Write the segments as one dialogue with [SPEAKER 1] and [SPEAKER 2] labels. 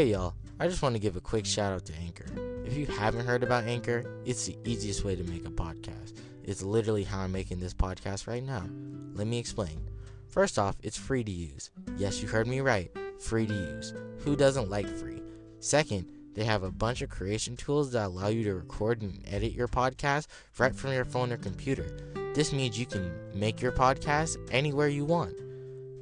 [SPEAKER 1] Hey y'all, I just want to give a quick shout out to Anchor. If you haven't heard about Anchor, it's the easiest way to make a podcast. It's literally how I'm making this podcast right now. Let me explain. First off, it's free to use. Yes, you heard me right. Free to use. Who doesn't like free? Second, they have a bunch of creation tools that allow you to record and edit your podcast right from your phone or computer. This means you can make your podcast anywhere you want.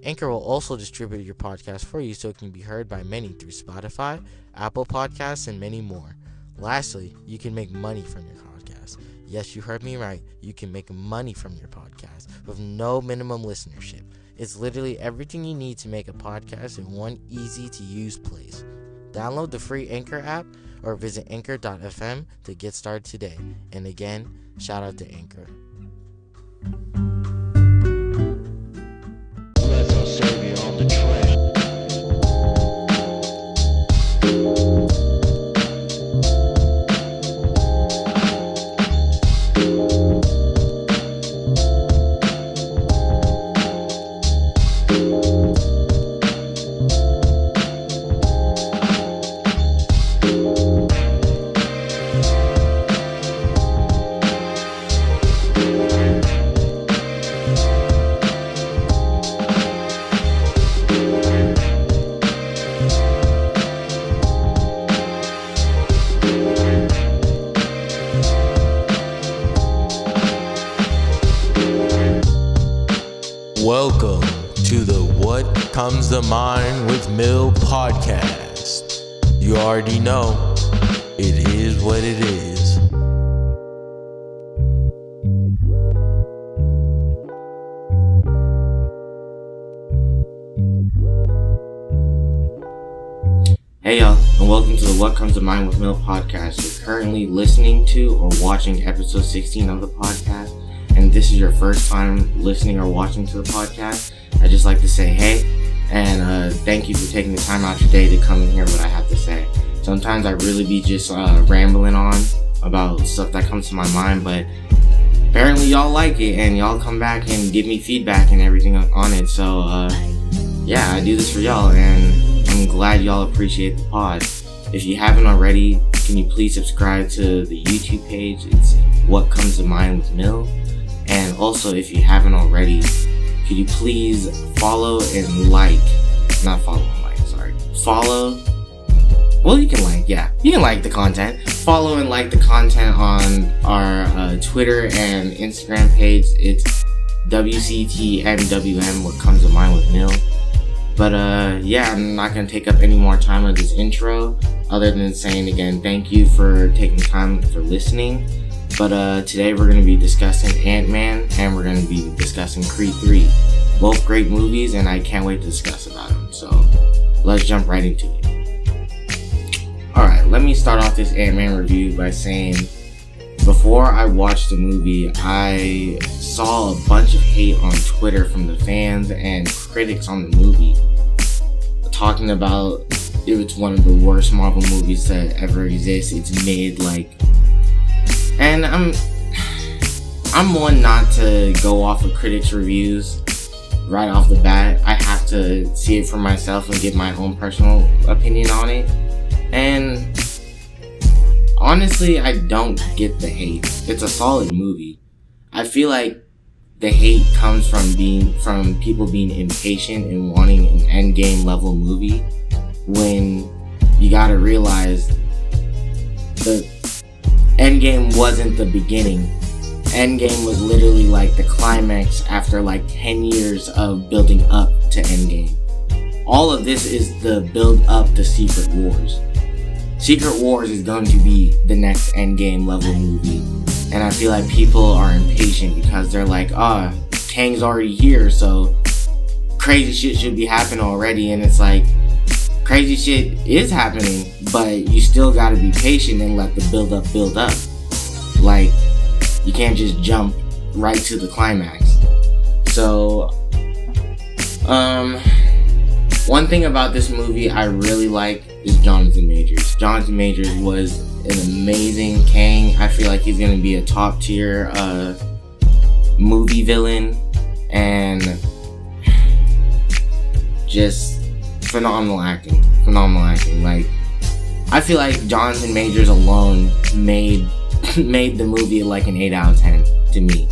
[SPEAKER 1] Anchor will also distribute your podcast for you so it can be heard by many through Spotify, Apple Podcasts, and many more. Lastly, you can make money from your podcast. Yes, you heard me right. You can make money from your podcast with no minimum listenership. It's literally everything you need to make a podcast in one easy-to-use place. Download the free Anchor app or visit anchor.fm to get started today. And again, shout out to Anchor. Welcome to the What Comes to Mind with Mill podcast. You already know, it is what it is. Hey y'all, and welcome to the What Comes to Mind with Mill podcast. You're currently listening to or watching episode 16 of the podcast. And this is your first time listening or watching to the podcast, I'd just like to say hey, and thank you for taking the time out your day to come and hear what I have to say. Sometimes I really be just rambling on about stuff that comes to my mind, but apparently y'all like it, and y'all come back and give me feedback and everything on it, so yeah, I do this for y'all, and I'm glad y'all appreciate the pod. If you haven't already, can you please subscribe to the YouTube page? It's What Comes to Mind with Mill. And also, if you haven't already, could you please follow you can like the content. Follow and like the content on our Twitter and Instagram page. It's WCTMWM, What Comes to Mind with Mill. But yeah, I'm not going to take up any more time on this intro, other than saying again, thank you for taking the time for listening. But today we're going to be discussing Antman, and we're going to be discussing Creed 3. Both great movies, and I can't wait to discuss about them. So let's jump right into it. Alright, let me start off this Antman review by saying, before I watched the movie, I saw a bunch of hate on Twitter from the fans and critics on the movie, talking about it's one of the worst Marvel movies that ever exists. It's mid, and I'm one not to go off of critics' reviews right off the bat. I have to see it for myself and give my own personal opinion on it. And honestly, I don't get the hate. It's a solid movie. I feel like the hate comes from people being impatient and wanting an endgame level movie, when you gotta realize the Endgame wasn't the beginning. Endgame was literally the climax after 10 years of building up to Endgame. All of this is the build up to Secret Wars. Secret Wars is going to be the next Endgame level movie. And I feel like people are impatient because they're like, Kang's already here, so crazy shit should be happening already. And it's crazy shit is happening, but you still gotta be patient and let the build up. You can't just jump right to the climax. So, one thing about this movie I really like is Jonathan Majors. Jonathan Majors was an amazing Kang. I feel like he's gonna be a top tier movie villain, and just phenomenal acting.
[SPEAKER 2] phenomenal acting. Like, I feel like Jonathan Majors alone made the movie like an 8 out of 10 to me.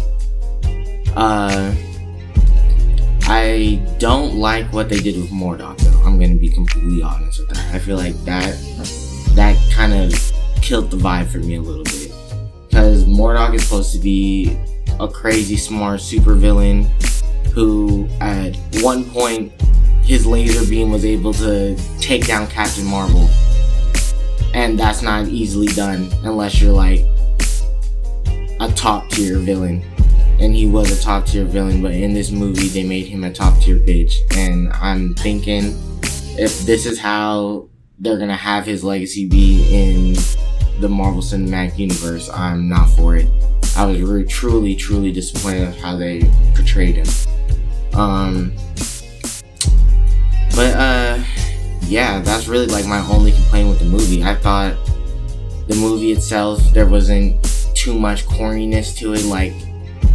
[SPEAKER 2] I don't like what they did with MODOK though. I'm gonna be completely honest with that. I feel like that kind of killed the vibe for me a little bit. Because MODOK is supposed to be a crazy smart supervillain who at one point his laser beam was able to take down Captain Marvel. And that's not easily done unless you're like a top tier villain. And he was a top tier villain, but in this movie they made him a top tier bitch. And I'm thinking, if this is how they're gonna have his legacy be in the Marvel Cinematic Universe, I'm not for it. I was really, truly disappointed with how they portrayed him. Yeah, that's really like my only complaint with the movie. I thought the movie itself, there wasn't too much corniness to it, like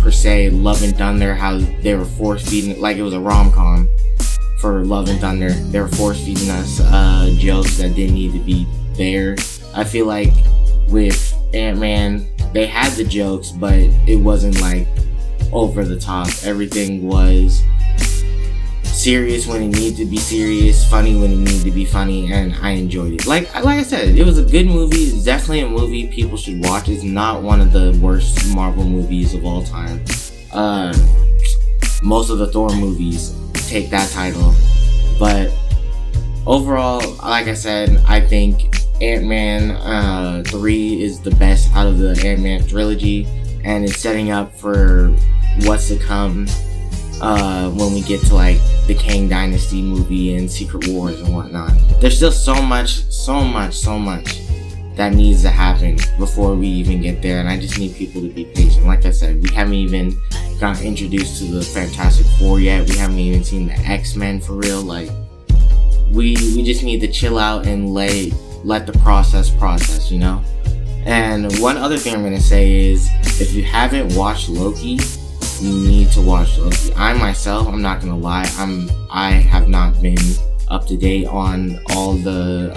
[SPEAKER 2] per se Love and Thunder, how they were force feeding, like it was a rom-com for Love and Thunder. They were force feeding us jokes that didn't need to be there. I feel like with Ant-Man, they had the jokes, but it wasn't like over the top. Everything was serious when it needed to be serious, funny when it needed to be funny, and I enjoyed it. Like I said, it was a good movie. It's definitely a movie people should watch. It's not one of the worst Marvel movies of all time. Most of the Thor movies take that title, but overall, like I said, I think Ant-Man 3 is the best out of the Ant-Man trilogy, and it's setting up for what's to come when we get to like the Kang Dynasty movie and Secret Wars and whatnot. There's still so much that needs to happen before we even get there, and I just need people to be patient. Like I said, we haven't even gotten introduced to the Fantastic Four yet. We haven't even seen the X-Men for real. Like, we just need to chill out and let the process, you know? And one other thing I'm gonna say is, if you haven't watched Loki, you need to watch Loki. I myself, I'm not gonna lie, I have not been up to date on all the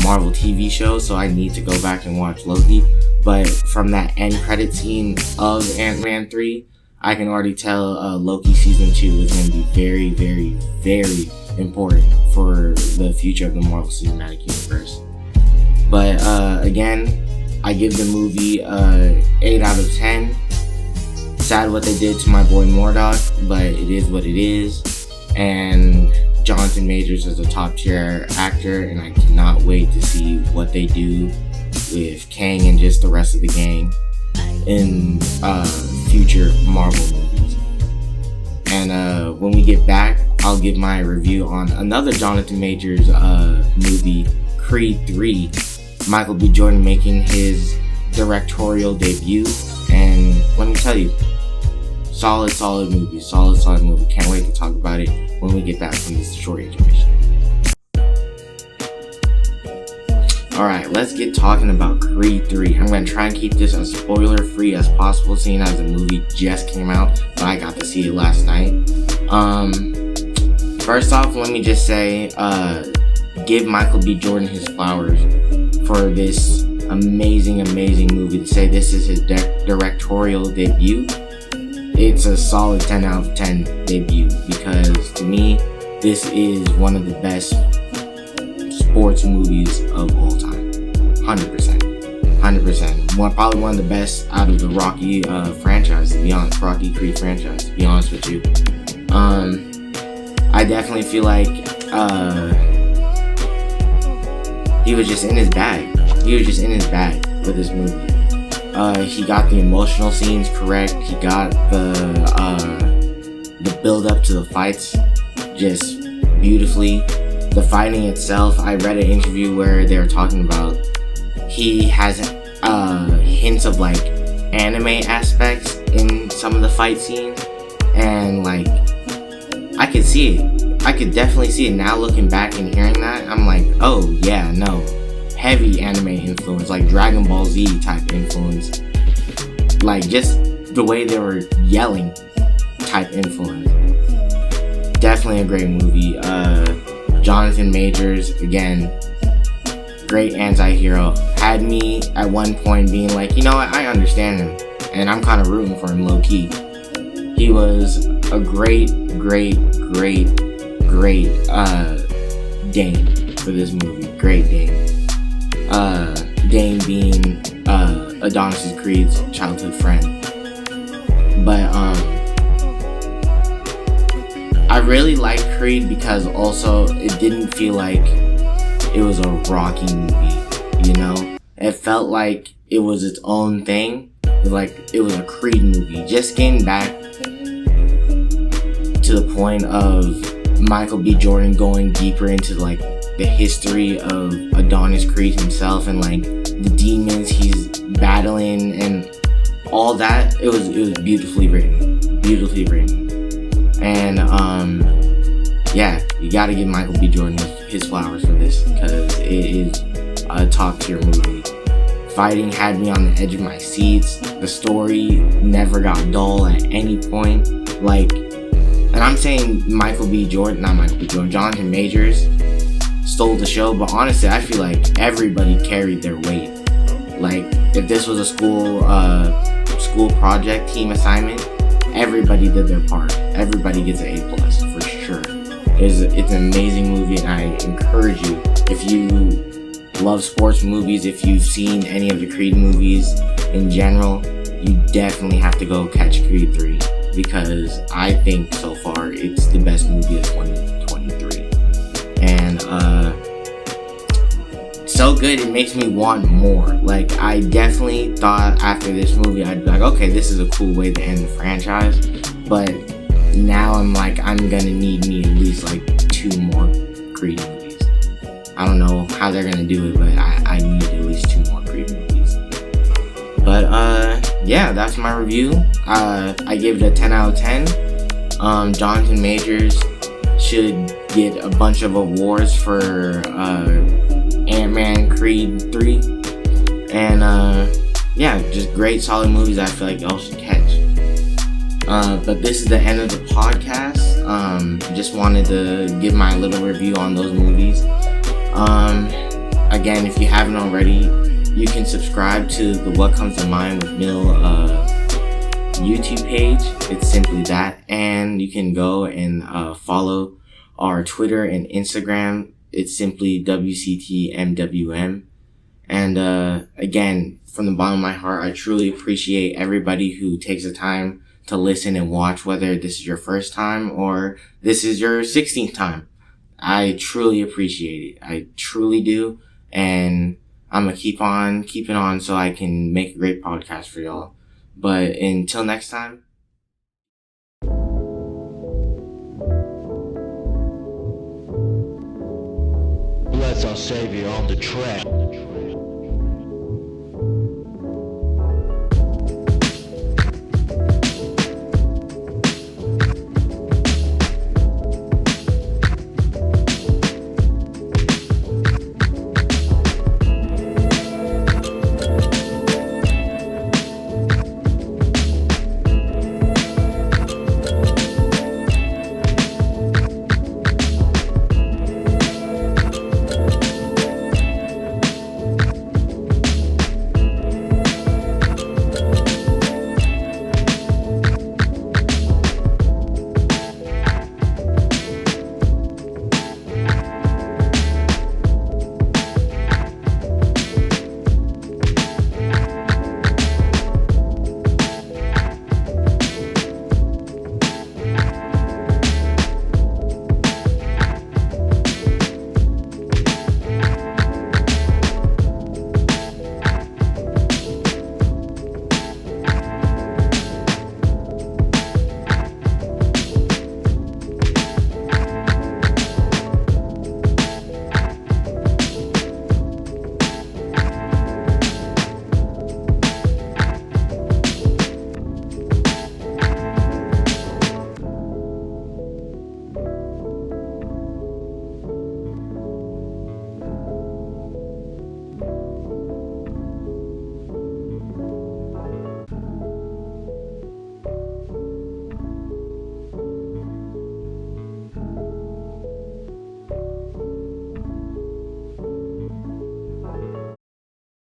[SPEAKER 2] Marvel TV shows, so I need to go back and watch Loki. But from that end credit scene of Ant-Man 3, I can already tell Loki season 2 is going to be very, very, very important for the future of the Marvel Cinematic Universe. But again, I give the movie 8 out of 10. Sad what they did to my boy MODOK, but it is what it is. And Jonathan Majors is a top tier actor, and I cannot wait to see what they do with Kang and just the rest of the gang in future Marvel movies. And when we get back, I'll give my review on another Jonathan Majors movie, Creed 3. Michael B. Jordan making his directorial debut, and let me tell you, solid movie. Can't wait to talk about it when we get back from this short intermission. Alright, let's get talking about Creed 3. I'm going to try and keep this as spoiler free as possible, seeing as the movie just came out, but I got to see it last night. First off, let me just say, give Michael B. Jordan his flowers for this amazing movie. To say this is his directorial debut, it's a solid 10 out of 10 debut, because to me, this is one of the best sports movies of all time. 100%. Probably one of the best out of the Rocky franchise, to be honest. Rocky Creed franchise, to be honest with you. I definitely feel like he was just in his bag. With this movie. He got the emotional scenes correct. He got the build up to the fights just beautifully. The fighting itself, I read an interview where they were talking about he has hints of like anime aspects in some of the fight scenes, and like I could see it. I could definitely see it now looking back and hearing that. I'm like, oh yeah, no. Heavy anime influence, like Dragon Ball Z type influence, like just the way they were yelling type influence. Definitely a great movie. Jonathan Majors, again, great anti-hero. Had me at one point being like, you know what, I understand him, and I'm kind of rooting for him low-key. He was a great Dane for this movie. Great Dane. Dane being Adonis Creed's childhood friend. But I really like Creed because also it didn't feel like it was a Rocky movie, you know? It felt like it was its own thing. Like it was a Creed movie. Just getting back to the point of Michael B. Jordan going deeper into like the history of Adonis Creed himself and like the demons he's battling and all that. It was beautifully written. And yeah, you gotta give Michael B. Jordan his flowers for this because it is a top tier movie. Fighting had me on the edge of my seats. The story never got dull at any point. Like, and I'm saying Jonathan Majors stole the show, but honestly, I feel like everybody carried their weight. Like, if this was a school project team assignment, everybody did their part. Everybody gets an A+ for sure. It's an amazing movie, and I encourage you, if you love sports movies, if you've seen any of the Creed movies in general, you definitely have to go catch Creed 3 because I think so far it's the best movie of 2023. And so good, it makes me want more. Like, I definitely thought after this movie I'd be like, okay, this is a cool way to end the franchise, but now I'm like, I'm gonna need me at least like 2 more Creed movies. I don't know how they're gonna do it, but I need at least 2 more Creed movies. But yeah, that's my review. I gave it a 10 out of 10. Jonathan Majors should get a bunch of awards for Antman, Creed 3, and yeah, just great solid movies I feel like y'all should catch. But this is the end of the podcast. Just wanted to give my little review on those movies. Again, if you haven't already, you can subscribe to the What Comes to Mind with Mill YouTube page. It's simply that, and you can go and follow our Twitter and Instagram. It's simply WCTMWM. And again, from the bottom of my heart, I truly appreciate everybody who takes the time to listen and watch, whether this is your first time or this is your 16th time. I truly appreciate it. I truly do. And I'm going to keep on keeping on so I can make a great podcast for y'all. But until next time.
[SPEAKER 3] Bless our Savior on the track.